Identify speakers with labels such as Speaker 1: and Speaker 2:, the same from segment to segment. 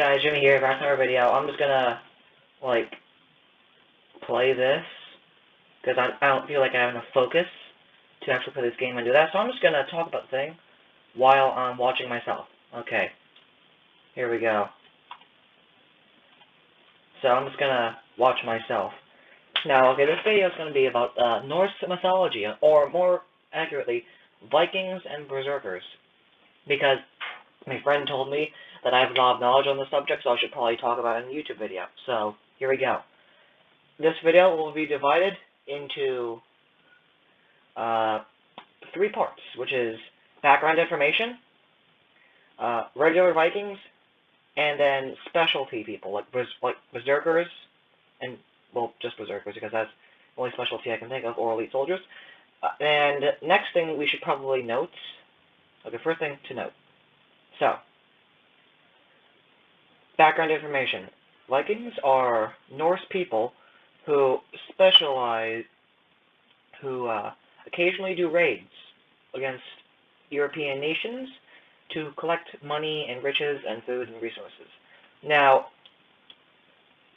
Speaker 1: guys, Jimmy here, back to our video. I'm just gonna, play this, because I don't feel like I have enough focus to actually play this game and do that, so I'm just gonna talk about the thing while I'm watching myself. Okay, here we go. So I'm just gonna watch myself. Now, okay, this video is gonna be about Norse mythology, or more accurately, Vikings and berserkers, because my friend told me that I have a lot of knowledge on the subject, so I should probably talk about it in a YouTube video. So, here we go. This video will be divided into 3 parts, which is background information, regular Vikings, and then specialty people, like berserkers, and, well, just berserkers, because that's the only specialty I can think of, or elite soldiers. And next thing we should probably note, okay, first thing to note. So, background information. Vikings are Norse people who specialize, who occasionally do raids against European nations to collect money and riches and food and resources. Now,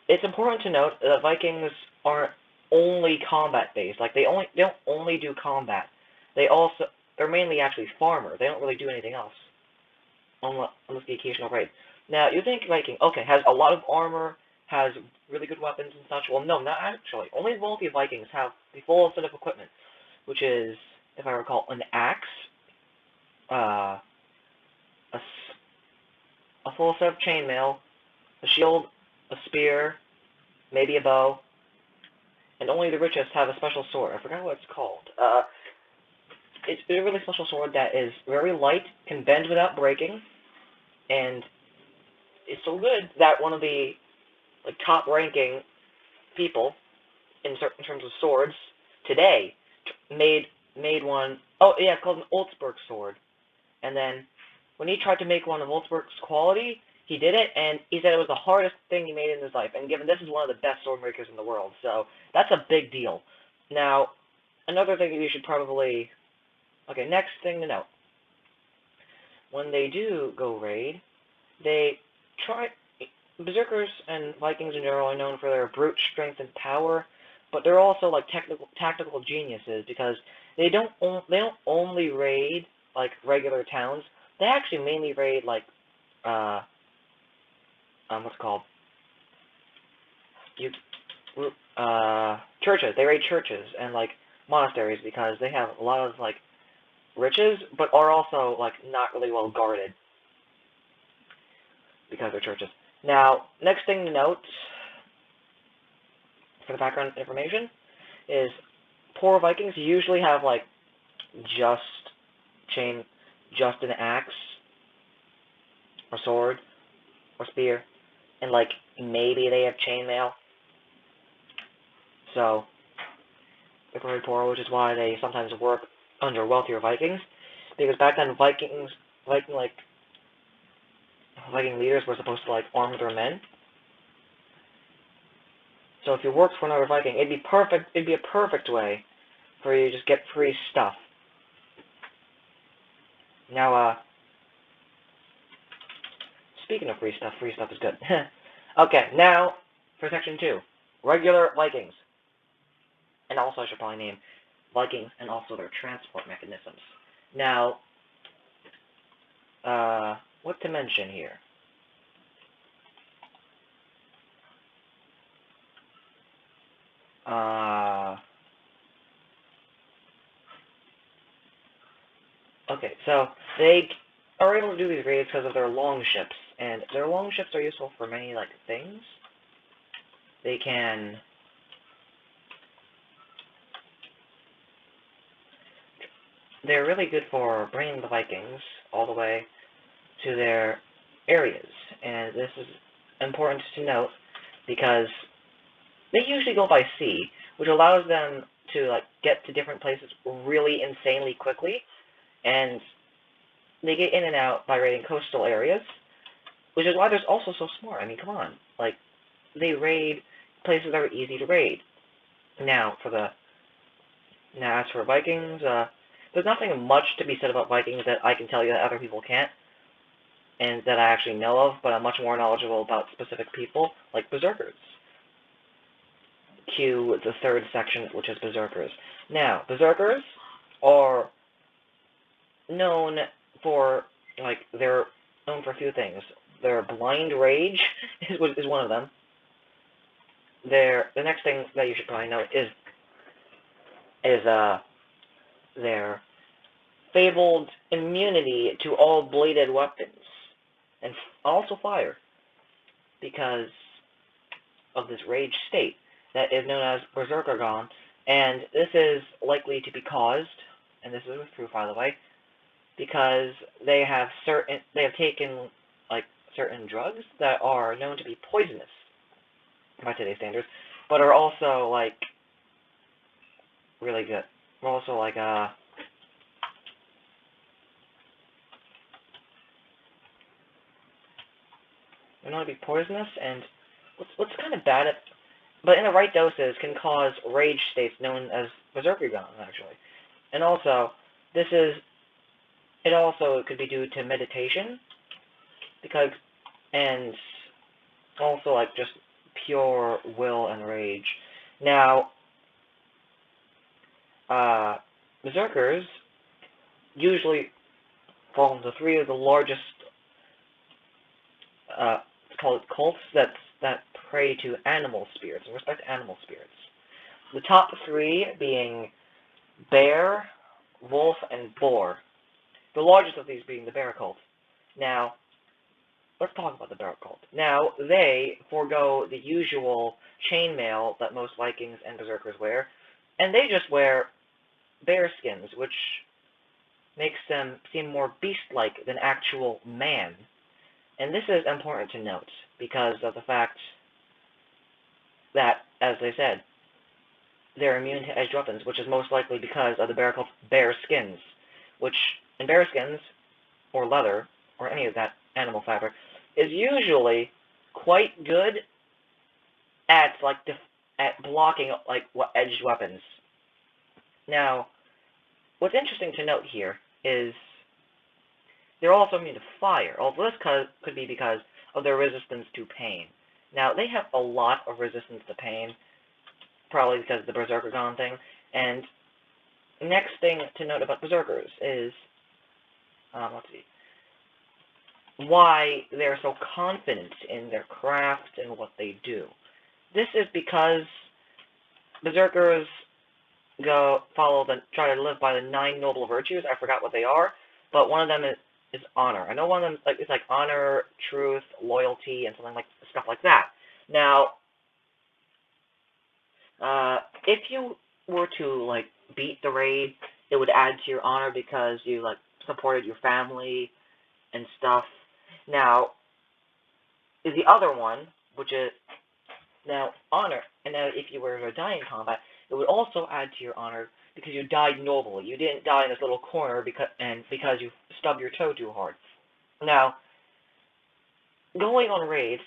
Speaker 1: it's important to note that Vikings aren't only combat-based. Like, they don't only do combat. They're mainly actually farmers. They don't really do anything else, unless the occasional raid. Now, you think Viking, okay, has a lot of armor, has really good weapons and such. Well, no, not actually. Only wealthy Vikings have the full set of equipment, which is, if I recall, an axe, a full set of chainmail, a shield, a spear, maybe a bow, and only the richest have a special sword. I forgot what it's called. It's a really special sword that is very light, can bend without breaking, and it's so good that one of the top-ranking people in terms of swords today made one. Oh yeah, it's called an Oldsburg sword. And then when he tried to make one of Oldsburg's quality, he did it, and he said it was the hardest thing he made in his life. And given this is one of the best sword makers in the world, so that's a big deal. Now, another thing that you should probably, okay, next thing to note. When they do go raid, berserkers and Vikings in general are known for their brute strength and power, but they're also like tactical geniuses, because they don't only raid like regular towns. They actually mainly raid like what's it called? Churches. They raid churches and like monasteries, because they have a lot of like riches, but are also like not really well guarded because they're churches. Now, next thing to note for the background information is poor Vikings usually have like just an axe or sword or spear, and like maybe they have chainmail. So they're very poor, which is why they sometimes work under wealthier Vikings, because back then Viking leaders were supposed to like arm their men. So if you worked for another Viking, it'd be perfect. It'd be a perfect way for you to just get free stuff. Now, speaking of free stuff is good. Okay, now for section 2, regular Vikings, and also I should probably name Vikings and also their transport mechanisms. Now, what to mention here? Okay, so they are able to do these raids because of their long ships, and their long ships are useful for many like things. They're really good for bringing the Vikings all the way to their areas, and this is important to note because they usually go by sea, which allows them to like get to different places really insanely quickly, and they get in and out by raiding coastal areas, which is why they're also so smart. I mean, come on, like they raid places that are easy to raid. Now, as for Vikings, there's nothing much to be said about Vikings that I can tell you that other people can't. and that I actually know of, but I'm much more knowledgeable about specific people, like berserkers. Cue the third section, which is berserkers. Now, berserkers are known for, like, they're known for a few things. Their blind rage is one of them. The next thing that you should probably know is their fabled immunity to all bladed weapons, and also fire, because of this rage state that is known as berserkergon, and this is likely to be caused, and this is true, by the way, because they have taken, like, certain drugs that are known to be poisonous by today's standards, but are also, like, really good. We're also, like, they're known to be poisonous, and what's kind of bad at, but in the right doses can cause rage states known as berserkergon, actually. And also, it also could be due to meditation, and also, like, just pure will and rage. Now, berserkers usually fall into three of the largest, let's call it cults, that pray to animal spirits, and respect animal spirits. The top three being bear, wolf, and boar. The largest of these being the bear cult. Now, let's talk about the bear cult. Now, they forego the usual chainmail that most Vikings and berserkers wear, and they just wear bear skins, which makes them seem more beast-like than actual man. And this is important to note, because of the fact that, as they said, they're immune to edged weapons, which is most likely because of the bear cult's bear skins, which, in bear skins, or leather, or any of that animal fabric, is usually quite good at, like, at blocking, like, edged weapons. Now, what's interesting to note here is they're also immune to fire, although this could be because of their resistance to pain. Now, they have a lot of resistance to pain, probably because of the berserkergon thing. And next thing to note about berserkers is, let's see, why they're so confident in their craft and what they do. This is because berserkers try to live by the 9 noble virtues. I forgot what they are, but one of them is honor. I know one of them is like honor, truth, loyalty, and something like stuff like that. Now, if you were to, like, beat the raid, it would add to your honor because you, like, supported your family and stuff. Now, is the other one, which is now honor. And now, if you were to die in combat, it would also add to your honor because you died nobly. You didn't die in this little corner because you stubbed your toe too hard. Now, going on raids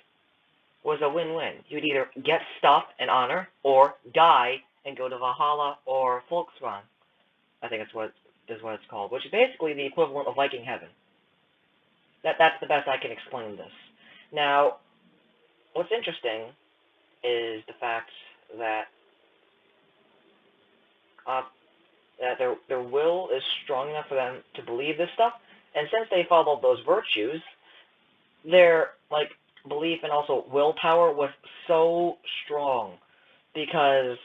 Speaker 1: was a win-win. You'd either get stuff and honor, or die and go to Valhalla or Volksrang. I think is what it's called, which is basically the equivalent of Viking Heaven. That's the best I can explain this. Now, what's interesting is the fact that their will is strong enough for them to believe this stuff, and since they followed those virtues, their, like, belief and also willpower was so strong because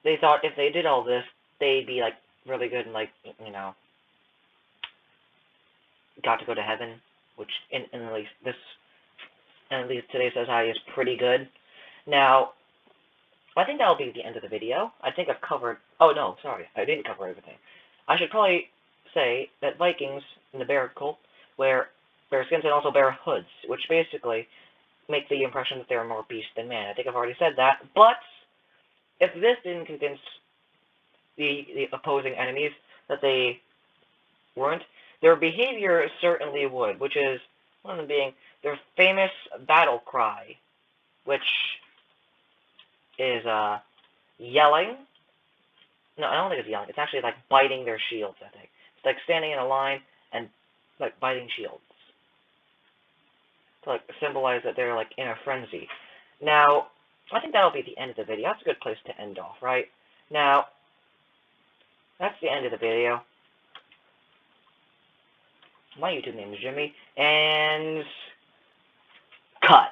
Speaker 1: they thought if they did all this, they'd be, like, really good and, like, you know, got to go to heaven, which in at least today's society is pretty good. Now, I think that'll be the end of the video. I think I've covered... Oh, no, sorry. I didn't cover everything. I should probably say that Vikings in the bear cult wear bear skins and also bear hoods, which basically make the impression that they're more beast than man. I think I've already said that. But if this didn't convince the opposing enemies that they weren't, their behavior certainly would, which is, one of them being their famous battle cry, which is yelling. No, I don't think it's yelling. It's actually like biting their shields, I think. It's like standing in a line and like biting shields. to like symbolize that they're like in a frenzy. Now, I think that'll be the end of the video. That's a good place to end off, right? Now, that's the end of the video. My YouTube name is Jimmy, and cut.